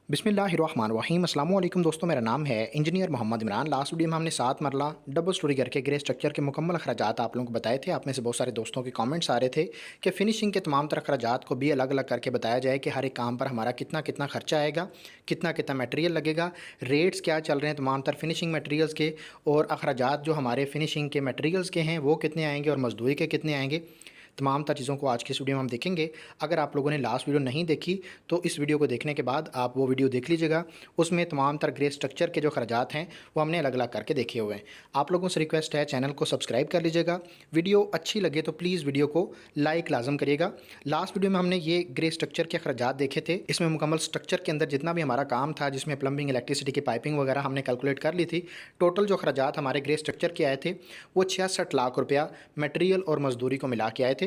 बिस्मिल्लाहिर्रहमानिर्रहीम। अस्सलाम वालेकुम दोस्तों, मेरा नाम है engineer Mohammad Imran. Last video में हमने 7 मरला डबल स्टोरी घर के ग्रे स्ट्रक्चर के मुकम्मल अखराजात आप लोगों को बताए थे। आप में से बहुत सारे दोस्तों के कमेंट्स आ रहे थे कि फ़िनिशिंग के तमाम तरह अखराजात को भी अलग अलग करके बताया जाए कि हर एक काम पर हमारा कितना कितना खर्चा आएगा, कितना कितना मटेरियल लगेगा, रेट्स क्या चल रहे हैं तमाम तर फिनिशिंग मटेरियल्स के, और अखराजात जो हमारे फिनिशिंग के मटेरियल्स के हैं वो कितने आएंगे और मजदूरी के कितने आएंगे। तमाम तर चीज़ों को आज की इस वीडियो में हम देखेंगे। अगर आप लोगों ने लास्ट वीडियो नहीं देखी तो इस वीडियो को देखने के बाद आप वो वीडियो देख लीजिएगा। उसमें तमाम तर ग्रे स्ट्रक्चर के जो खर्चात हैं वो हमने अलग अलग करके देखे हुए हैं। आप लोगों से रिक्वेस्ट है चैनल को सब्सक्राइब कर लीजिएगा। वीडियो अच्छी लगे तो प्लीज़ वीडियो को लाइक लाजम करिएगा। लास्ट वीडियो में हमने ये ग्रे स्ट्रक्चर के खर्चात देखे थे। इसमें मुकम्मल स्ट्रक्चर के अंदर जितना भी हमारा काम था, जिसमें प्लम्बिंग, इलेक्ट्रिसिटी की पाइपिंग वगैरह हमने कैलकुलेट कर ली थी। टोटल जो खर्चात हमारे ग्रे स्ट्रक्चर के आए थे वो 66 लाख रुपया मटेरियल और मजदूरी को मिला के आए थे।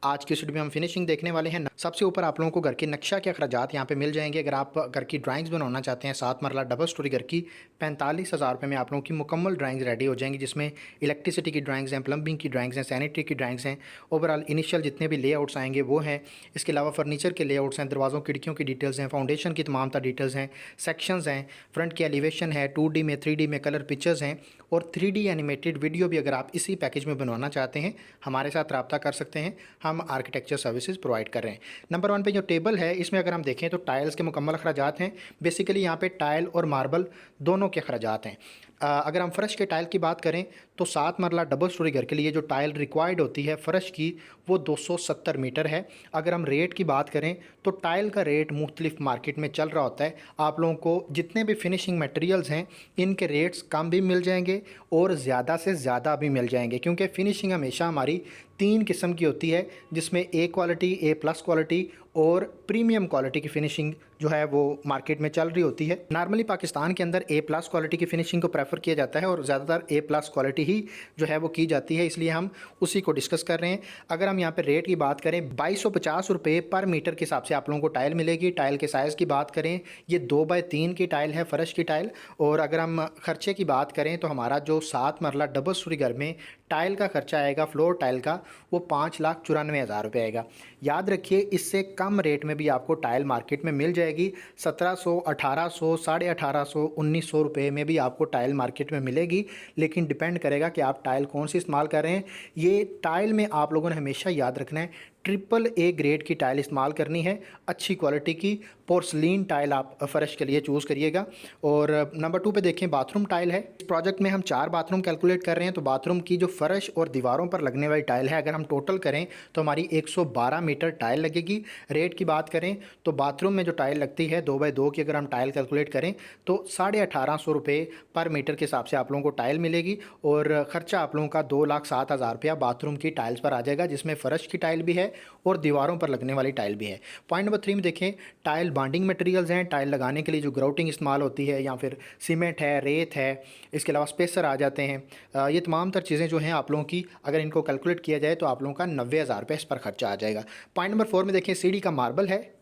आज की इस वीडियो में हम फिनिशिंग देखने वाले हैं। सबसे ऊपर आप लोगों को घर के नक्शा के अखराजात यहाँ पे मिल जाएंगे। अगर आप घर की ड्राइंग्स बनवाना चाहते हैं 7 मरला डबल स्टोरी घर की, 45,000 रुपये में आप लोगों की मुकम्मल ड्राइंग्स रेडी हो जाएंगी, जिसमें इलेक्ट्रिसिटी की ड्राइंग्स हैं, प्लम्बिंग की ड्राइंग्स हैं, सैनिटरी की ड्राइंग्स हैं, ओवरऑल इनिशियल जितने भी लेआउट्स आएंगे वो हैं। इसके अलावा फर्नीचर के लेआउट्स हैं, दरवाज़ों खिड़कियों की डिटेल्स हैं, फाउंडेशन की तमाम तरह डिटेल्स हैं, सेक्शंस हैं, फ्रंट की एलिवेशन है, 2D में 3D में कलर पिक्चर्स हैं, और 3D एनिमेटेड वीडियो भी अगर आप इसी पैकेज में बनवाना चाहते हैं हमारे साथ रब्ता कर सकते हैं। हम आर्किटेक्चर सर्विसेज प्रोवाइड कर रहे हैं। नंबर 1 पे जो टेबल है इसमें अगर हम देखें तो टाइल्स के मुकम्मल अखराजात हैं। बेसिकली यहाँ पे टाइल और मार्बल दोनों के अखराजात हैं। अगर हम फ़र्श के टाइल की बात करें तो 7 मरला डबल स्टोरी घर के लिए जो टाइल रिक्वायर्ड होती है फ़र्श की वो 270 मीटर है। अगर हम रेट की बात करें तो टाइल का रेट मुख्तलिफ मार्केट में चल रहा होता है। आप लोगों को जितने भी फिनिशिंग मटेरियल्स हैं इनके रेट्स कम भी मिल जाएंगे और ज़्यादा से ज़्यादा भी मिल जाएंगे, क्योंकि फ़िनिशिंग हमेशा हमारी 3 किस्म की होती है, जिसमें ए क्वालिटी, ए प्लस क्वालिटी और प्रीमियम क्वालिटी की फ़िनिशिंग जो है वो मार्केट में चल रही होती है। नॉर्मली पाकिस्तान के अंदर ए प्लस क्वालिटी की फ़िनिशिंग को प्रेफर किया जाता है और ज़्यादातर ए प्लस क्वालिटी ही जो है वो की जाती है, इसलिए हम उसी को डिस्कस कर रहे हैं। अगर हम यहाँ पे रेट की बात करें 2250 रुपये पर मीटर के हिसाब से आप लोगों को टाइल मिलेगी। टाइल के साइज़ की बात करें ये 2x3 की टाइल है, फ़र्श की टाइल। और अगर हम खर्चे की बात करें तो हमारा जो 7 मरला डबल स्टोरी घर में टाइल का खर्चा आएगा, फ्लोर टाइल का, वो 5,94,000 रुपये आएगा। याद रखिए इससे कम रेट में भी आपको टाइल मार्केट में मिल जाएगी। 1700, 1800, 1850, 1900 रुपये में भी आपको टाइल मार्केट में मिलेगी, लेकिन डिपेंड करेगा कि आप टाइल कौन सी इस्तेमाल कर रहे हैं। ये टाइल में आप लोगों ने हमेशा याद रखना है ट्रिपल ए ग्रेड की टाइल इस्तेमाल करनी है, अच्छी क्वालिटी की पोर्सलीन टाइल आप फ़र्श के लिए चूज़ करिएगा। और नंबर 2 पे देखें बाथरूम टाइल है। इस प्रोजेक्ट में हम 4 बाथरूम कैलकुलेट कर रहे हैं, तो बाथरूम की जो फ़र्श और दीवारों पर लगने वाली टाइल है अगर हम टोटल करें तो हमारी 112 मीटर टाइल लगेगी। रेट की बात करें तो बाथरूम में जो टाइल लगती है 2x2 की, अगर हम टाइल कैलकुलेट करें तो 1850 रुपये पर मीटर के हिसाब से आप लोगों को टाइल मिलेगी, और ख़र्चा आप लोगों का 2,07,000 रुपया बाथरूम की टाइल्स पर आ जाएगा, जिसमें फ़र्श की टाइल भी है और दीवारों पर लगने वाली टाइल भी है। पॉइंट नंबर 3 में देखें टाइल बॉन्डिंग मटेरियल्स हैं। टाइल लगाने के लिए जो ग्राउटिंग इस्तेमाल होती है या फिर सीमेंट है, रेत है, इसके अलावा स्पेसर आ जाते हैं। ये तमाम तर चीज़ें जो हैं आप लोगों की अगर इनको कैलकुलेट किया जाए तो आप लोगों का 90,000 रुपये इस पर खर्चा आ जाएगा। पॉइंट नंबर 4 में देखें सीढ़ी का मार्बल है।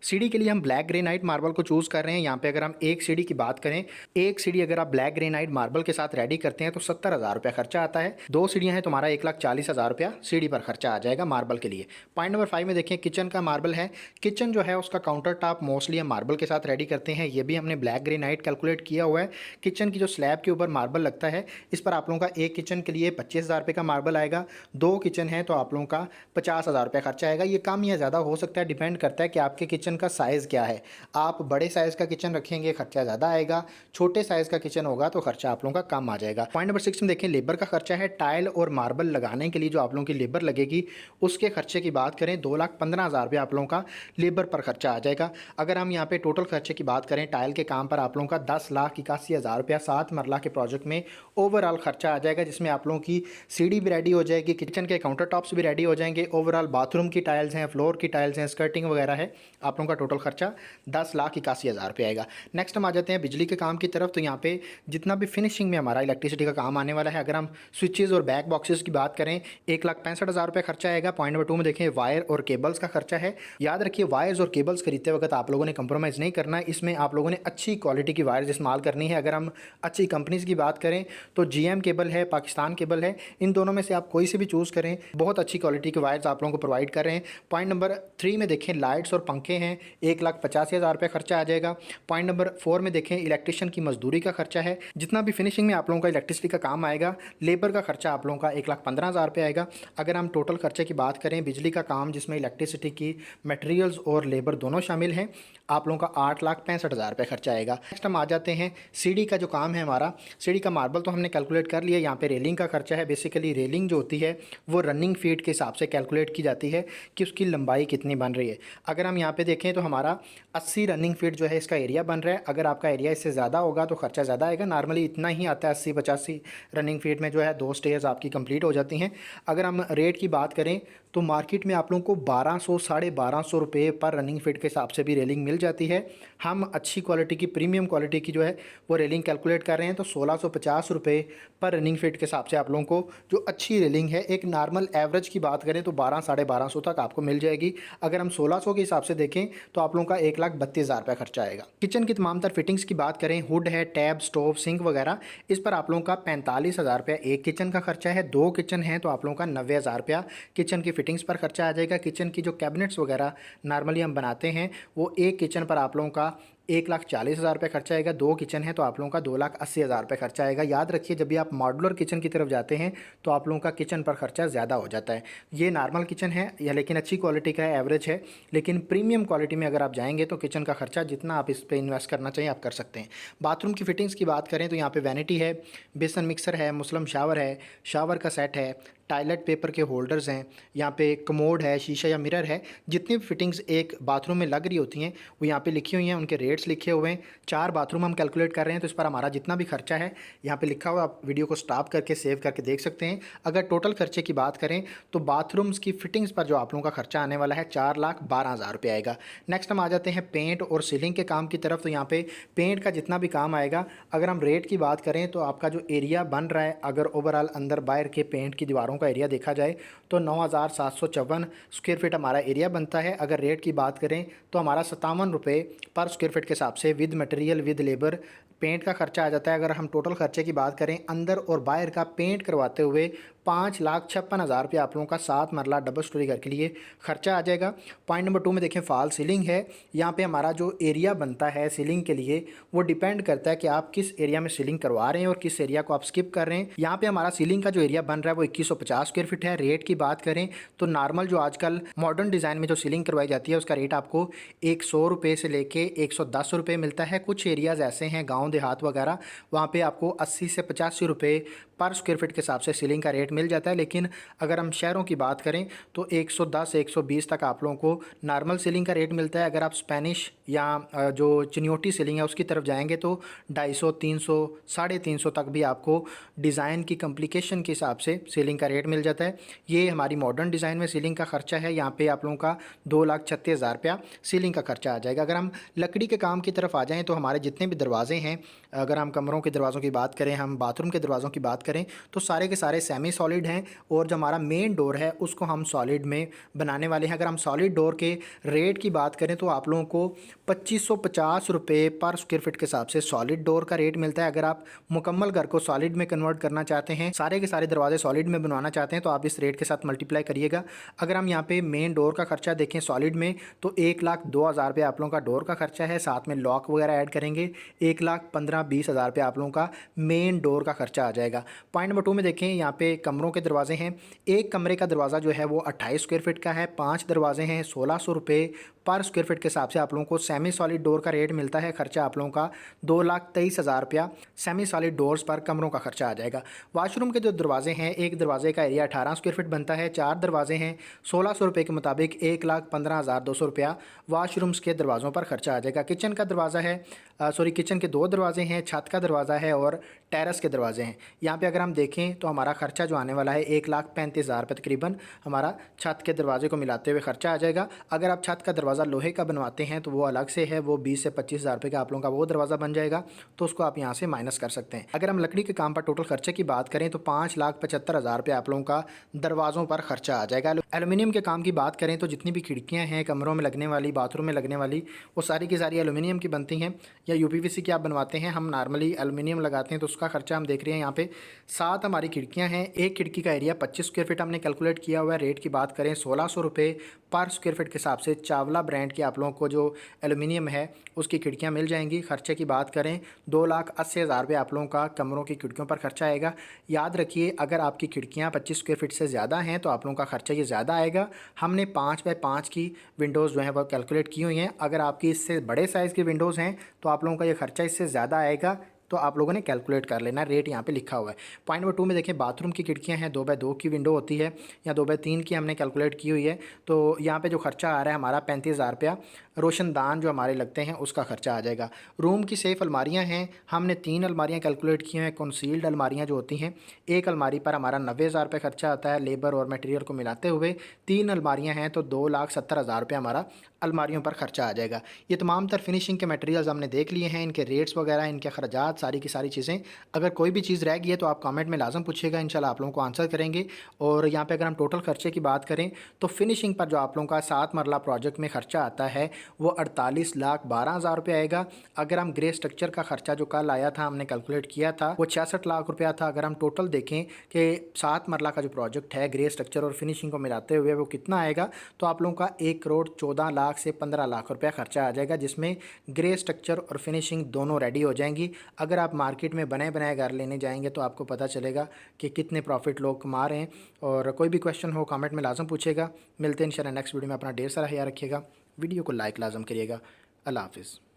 सीढ़ी के लिए हम ब्लैक ग्रेनाइट मार्बल को चूज़ कर रहे हैं। यहाँ पे अगर हम एक सीढ़ी की बात करें, एक सीढ़ी अगर आप ब्लैक ग्रेनाइट मार्बल के साथ रेडी करते हैं तो 70,000 रुपया खर्चा आता है। 2 सीढ़ियाँ हैं तो हमारा 1,40,000 रुपया सीढ़ी पर खर्चा आ जाएगा मार्बल के लिए। पॉइंट नंबर 5 में देखें किचन का मार्बल है। किचन जो है उसका काउंटर टॉप मोस्टली हम मार्बल के साथ रेडी करते हैं, ये भी हमने ब्लैक ग्रेनाइट कैलकुलेट किया हुआ है। किचन की जो स्लैब के ऊपर मार्बल लगता है इस पर आप लोगों का एक किचन के लिए 25,000 रुपये का मार्बल आएगा। 2 किचन है तो आप लोगों का 50,000 रुपया खर्चा आएगा। ये कम या ज़्यादा हो सकता है, डिपेंड करता है कि आपके किचन का साइज़ क्या है। आप बड़े साइज़ का किचन रखेंगे खर्चा ज़्यादा आएगा, छोटे साइज़ का किचन होगा तो खर्चा आप लोगों का कम आ जाएगा। पॉइंट नंबर 6 में देखें लेबर का खर्चा है। टाइल और मार्बल लगाने के लिए जो आप लोगों की लेबर लगेगी उसके खर्चे की बात करें 2,15,000 रुपये आप लोगों का लेबर पर खर्चा आ जाएगा। अगर हम यहाँ पे टोटल खर्चे की बात करें टाइल के काम पर आप लोगों का 10,81,000 रुपया 7 मरला के प्रोजेक्ट में ओवरऑल खर्चा आ जाएगा, जिसमें आप लोगों की सीढ़ी भी रेडी हो जाएगी, किचन के काउंटर टॉप्स भी रेडी हो जाएंगे, ओवरऑल बाथरूम की टाइल्स हैं, फ्लोर की टाइल्स हैं, स्कर्टिंग वगैरह है, आप लोगों का टोटल खर्चा 10,81,000 रुपये आएगा। नेक्स्ट हम आ जाते हैं बिजली के काम की तरफ। तो यहाँ पे जितना भी फिनिशिंग में हमारा इलेक्ट्रिसिटी का काम आने वाला है, अगर हम स्विचेज़ और बैक बॉक्सेस की बात करें 1,65,000 रुपये खर्चा आएगा। पॉइंट नंबर 2 में देखें वायर और केबल्स का खर्चा है। याद रखिए वायर्स और केबल्स खरीदते वक्त आप लोगों ने कंप्रोमाइज़ नहीं करना है, इसमें आप लोगों ने अच्छी क्वालिटी की वायर्स इस्तेमाल करनी है। अगर हम अच्छी कंपनीज़ की बात करें तो GM केबल है, पाकिस्तान केबल है, इन दोनों में से आप कोई से भी चूज़ करें, बहुत अच्छी क्वालिटी के वायर्स आप लोगों को प्रोवाइड कर रहे हैं। पॉइंट नंबर 3 में देखें लाइट्स और पंखे हैं, 1,85,000 रुपये खर्चा आ जाएगा। पॉइंट नंबर 4 में देखें इलेक्ट्रिशियन की मजदूरी का खर्चा है। जितना भी फिनिशिंग में आप लोगों का इलेक्ट्रिसिटी का काम आएगा, लेबर का खर्चा आप लोगों का 1,15,000 रुपये आएगा। अगर हम टोटल खर्चे की बात करें बिजली का काम जिसमें इलेक्ट्रिसिटी की मटेरियल्स और लेबर दोनों शामिल हैं, आप लोगों का 8,65,000 रुपये खर्चा आएगा। नेक्स्ट हम आ जाते हैं सीढ़ी का जो काम है हमारा। सीढ़ी का मार्बल तो हमने कैलकुलेट कर लिया। यहाँ पे रेलिंग का खर्चा है। बेसिकली रेलिंग जो होती है वो रनिंग फीट के हिसाब से कैलकुलेट की जाती है कि उसकी लंबाई कितनी बन रही है। अगर हम यहाँ पे देखें तो हमारा 80 रनिंग फीट जो है इसका एरिया बन रहा है। अगर आपका एरिया इससे ज़्यादा होगा तो खर्चा ज़्यादा आएगा। नॉर्मली इतना ही आता है, 80-85 रनिंग फीट में जो है 2 स्टेयर्स आपकी कंप्लीट हो जाती हैं। अगर हम रेट की बात करें तो मार्केट में आप लोगों को 1200 1250 रुपये पर रनिंग फीट के हिसाब से भी रेलिंग मिल जाती है। हम अच्छी क्वालिटी की प्रीमियम क्वालिटी की जो है वो रेलिंग कैलकुलेट कर रहे हैं तो 1650 रुपये पर रनिंग फीट के हिसाब से आप लोगों को जो अच्छी रेलिंग है, एक नॉर्मल एवरेज की बात करें तो 1200-1250 तक आपको मिल जाएगी। अगर हम 1600 के हिसाब से देखें तो आप लोगों का 1,32,000 रुपये खर्चा आएगा। किचन की तमाम तर फिटिंग्स की बात करें, हुड है, टैब, स्टोव, सिंक वगैरह, इस पर आप लोगों का 45,000 रुपया एक किचन का खर्चा है। 2 किचन हैं तो आप लोगों का 90,000 रुपया किचन की फिटिंग्स पर खर्चा आ जाएगा। किचन की जो कैबिनेट्स वगैरह नॉर्मली हम बनाते हैं वो एक किचन पर आप लोगों का 1,40,000 रुपये खर्चा आएगा। 2 किचन है तो आप लोगों का 2,80,000 रुपये खर्चा आएगा। याद रखिए जब भी आप मॉड्यूलर किचन की तरफ जाते हैं तो आप लोगों का किचन पर खर्चा ज़्यादा हो जाता है। ये नॉर्मल किचन है या लेकिन अच्छी क्वालिटी का है, एवरेज है, लेकिन प्रीमियम क्वालिटी में अगर आप जाएंगे तो किचन का खर्चा जितना आप इस पर इन्वेस्ट करना चाहिए आप कर सकते हैं। बाथरूम की फिटिंग्स की बात करें तो यहाँ पे वैनिटी है, बेसन मिक्सर है, मुस्लिम शावर है, शावर का सेट है, टॉयलेट पेपर के होल्डर्स हैं, यहाँ पे कमोड है, शीशा या मिरर है। जितनी भी फिटिंग्स एक बाथरूम में लग रही होती हैं वो यहाँ पे लिखी हुई हैं, उनके रेट्स लिखे हुए हैं। 4 बाथरूम हम कैलकुलेट कर रहे हैं तो इस पर हमारा जितना भी खर्चा है यहाँ पे लिखा हुआ, आप वीडियो को स्टॉप करके सेव करके देख सकते हैं। अगर टोटल खर्चे की बात करें तो बाथरूम्स की फिटिंग्स पर जो आप लोगों का खर्चा आने वाला है 4,12,000 रुपये आएगा। नेक्स्ट हम आ जाते हैं पेंट और सीलिंग के काम की तरफ। तो यहाँ पे पेंट का जितना भी काम आएगा, अगर हम रेट की बात करें तो आपका जो एरिया बन रहा है, अगर ओवरऑल अंदर बाहर के पेंट की दीवारों का एरिया देखा जाए तो 9,754 स्क्वायर फीट हमारा एरिया बनता है। अगर रेट की बात करें तो हमारा 57 रुपये पर स्क्वायर फीट के हिसाब से with material with labour paint का खर्चा आ जाता है। अगर हम टोटल खर्चे की बात करें अंदर और बाहर का पेंट करवाते हुए 5,56,000 रुपये आप लोगों का 7 मरला डबल स्टोरी घर के लिए खर्चा आ जाएगा। पॉइंट नंबर 2 में देखें फॉल सीलिंग है। यहाँ पे हमारा जो एरिया बनता है सीलिंग के लिए वो डिपेंड करता है कि आप किस एरिया में सीलिंग करवा रहे हैं और किस एरिया को आप स्किप कर रहे हैं। यहाँ पे हमारा सीलिंग का जो एरिया बन रहा है वो 2150 स्क्वायर फीट है। रेट की बात करें तो नॉर्मल जो आजकल मॉडर्न डिज़ाइन में जो सीलिंग करवाई जाती है उसका रेट आपको 100 रुपये से लेके 110 रुपये मिलता है। कुछ एरियाज़ ऐसे हैं गाँव देहात वगैरह, वहाँ पे आपको 80 से 85 रुपये पर स्क्वायर फीट के हिसाब से सीलिंग का रेट मिल जाता है। लेकिन अगर हम शहरों की बात करें तो 110 120 तक आप लोगों को नॉर्मल सीलिंग का रेट मिलता है। अगर आप स्पेनिश या जो चिन्योटी सीलिंग है उसकी तरफ जाएंगे तो 250 300 350 तक भी आपको डिज़ाइन की कम्प्लिकेशन के हिसाब से सीलिंग का रेट मिल जाता है। ये हमारी मॉडर्न डिज़ाइन में सीलिंग का खर्चा है। यहाँ पे आप लोगों का 2,36,000 रुपया सीलिंग का खर्चा आ जाएगा। अगर हम लकड़ी के काम की तरफ आ जाएँ तो हमारे जितने भी दरवाजे हैं, अगर हम कमरों के दरवाज़ों की बात करें, हम बाथरूम के दरवाज़ों की बात करें तो सारे के सारे सेमी सॉलिड हैं और जो हमारा मेन डोर है उसको हम सॉलिड में बनाने वाले हैं। अगर हम सॉलिड डोर के रेट की बात करें तो आप लोगों को 2,550 रुपये पर स्क्वायर फीट के हिसाब से सॉलिड डोर का रेट मिलता है। अगर आप मुकम्मल घर को सॉलिड में कन्वर्ट करना चाहते हैं, सारे के सारे दरवाजे सॉलिड में बनवाना चाहते हैं तो आप इस रेट के साथ मल्टीप्लाई करिएगा। अगर हम यहाँ पे मेन डोर का खर्चा देखें सॉलिड में तो 1,02,000 रुपये आप लोगों का डोर का खर्चा है। साथ में लॉक वगैरह ऐड करेंगे 1,15,20,000 रुपये आप लोगों का मेन डोर का खर्चा आ जाएगा। पॉइंट नंबर 2 में देखें यहाँ पे कमरों के दरवाजे हैं। एक कमरे का दरवाज़ा जो है वो 28 स्क्वायर फीट का है। 5 दरवाजे हैं, 1,600 रुपये पर स्क्वायर फीट के हिसाब से आप लोगों को सेमी सॉलिड डोर का रेट मिलता है। खर्चा आप लोगों का 2,23,000 रुपया सेमी सॉलिड डोर्स पर कमरों का खर्चा आ जाएगा। वाशरूम के जो दरवाजे हैं, एक दरवाजे का एरिया 18 स्क्वायर फीट बनता है। 4 दरवाजे हैं, 1,600 रुपये के मुताबिक 1,15,200 रुपया वाशरूम्स के दरवाज़ों पर खर्चा आ जाएगा। किचन का दरवाज़ा है, किचन के 2 दरवाजे हैं, छत का दरवाज़ा है और टेरेस के दरवाजे हैं। यहाँ पे अगर हम देखें तो हमारा खर्चा जो आने वाला है 1,35,000 रुपये तकरीबन हमारा छत के दरवाजे को मिलाते हुए खर्चा आ जाएगा। अगर आप छत का दरवाज़ा लोहे का बनवाते हैं तो वो अलग से है, वो 20 से 25,000 रुपये का आप लोगों का वो दरवाज़ा बन जाएगा, तो उसको आप यहाँ से माइनस कर सकते हैं। अगर हम लकड़ी के काम पर टोटल खर्चे की बात करें तो 5,75,000 रुपये आप लोगों का दरवाज़ों पर खर्चा आ जाएगा। एलुमिनियम के काम की बात करें तो जितनी भी खिड़कियाँ हैं कमरों में लगने वाली, बाथरूम में लगने वाली, वो सारी की सारी एलुमिनियम की बनती हैं या यूपीवीसी की आप बनवाते हैं। हम नॉर्मली एलुमिनियम लगाते हैं तो उसका खर्चा हम देख रहे हैं यहाँ पे 7 हमारी खिड़कियाँ हैं। एक खिड़की का एरिया 25 स्क्वायर फीट हमने कैलकुलेट किया हुआ है। रेट की बात करें 1,600 रुपये पर स्क्वायर फीट के हिसाब से चावला ब्रांड की आप लोगों को जो एलुमिनियम है उसकी खिड़कियाँ मिल जाएंगी। खर्चे की बात करें 2,80,000 रुपये आप लोगों का कमरों की खिड़कियों पर खर्चा आएगा। याद रखिए अगर आपकी खिड़कियाँ 25 स्क्वायर फीट से ज़्यादा हैं तो आप लोगों का खर्चा ये ज़्यादा आएगा। हमने 5 बाय 5 की विंडोज़ जो हैं वो कैलकुलेट की हुई हैं। अगर आपकी इससे बड़े साइज़ की विंडोज़ हैं तो आप लोगों का ये खर्चा इससे ज़्यादा आएगा, तो आप लोगों ने कैलकुलेट कर लेना। रेट यहाँ पे लिखा हुआ है। पॉइंट नंबर 2 में देखें, बाथरूम की खिड़कियाँ हैं, 2 बाय 2 की विंडो होती है या 2 बाय 3 की हमने कैलकुलेट की हुई है। तो यहाँ पे जो खर्चा आ रहा है हमारा 35,000 रुपया, रोशनदान जो हमारे लगते हैं उसका खर्चा आ जाएगा। रूम की सेफ़ अलमारियाँ हैं, हमने 3 अलमारियाँ कैलकुलेट की हैं, कंसील्ड अलमारियाँ जो होती हैं। एक अलमारी पर हमारा 90,000 रुपये खर्चा आता है लेबर और मटेरियल को मिलाते हुए। 3 अलमारियाँ हैं तो 2,70,000 रुपये हमारा अलमारियों पर खर्चा आ जाएगा। ये तमाम तर फिनिशिंग के मटेरियल्स हमने देख लिए हैं, इनके रेट्स वगैरह, इनके खर्चात, सारी की सारी चीज़ें। अगर कोई भी चीज़ रह गई है तो आप कमेंट में लाजम पूछिएगा, इंशाल्लाह आप लोगों को आंसर करेंगे। और यहाँ पे अगर हम टोटल खर्चे की बात करें तो फिनिशिंग पर जो आप लोगों का 7 मरला प्रोजेक्ट में खर्चा आता है वो 48,12,000 रुपये आएगा। अगर हम ग्रे स्ट्रक्चर का खर्चा जो कल आया था हमने कैलकुलेट किया था वो 66 लाख रुपया था। अगर हम टोटल देखें कि 7 मरला का जो प्रोजेक्ट है ग्रे स्ट्रक्चर और फिनिशिंग को मिलाते हुए वो कितना आएगा, तो आप लोगों का 1,14 लाख से 15 लाख रुपया खर्चा आ जाएगा, जिसमें ग्रे स्ट्रक्चर और फिनिशिंग दोनों रेडी हो जाएंगी। अगर आप मार्केट में बने बनाए घर लेने जाएंगे तो आपको पता चलेगा कि कितने प्रॉफिट लोग कमा रहे हैं। और कोई भी क्वेश्चन हो कमेंट में लाजम पूछेगा। मिलते हैं इंशाल्लाह नेक्स्ट वीडियो में। अपना ढेर सारा ख्याल रखिएगा। वीडियो को लाइक लाजम करिएगा। अल्लाह हाफिज़।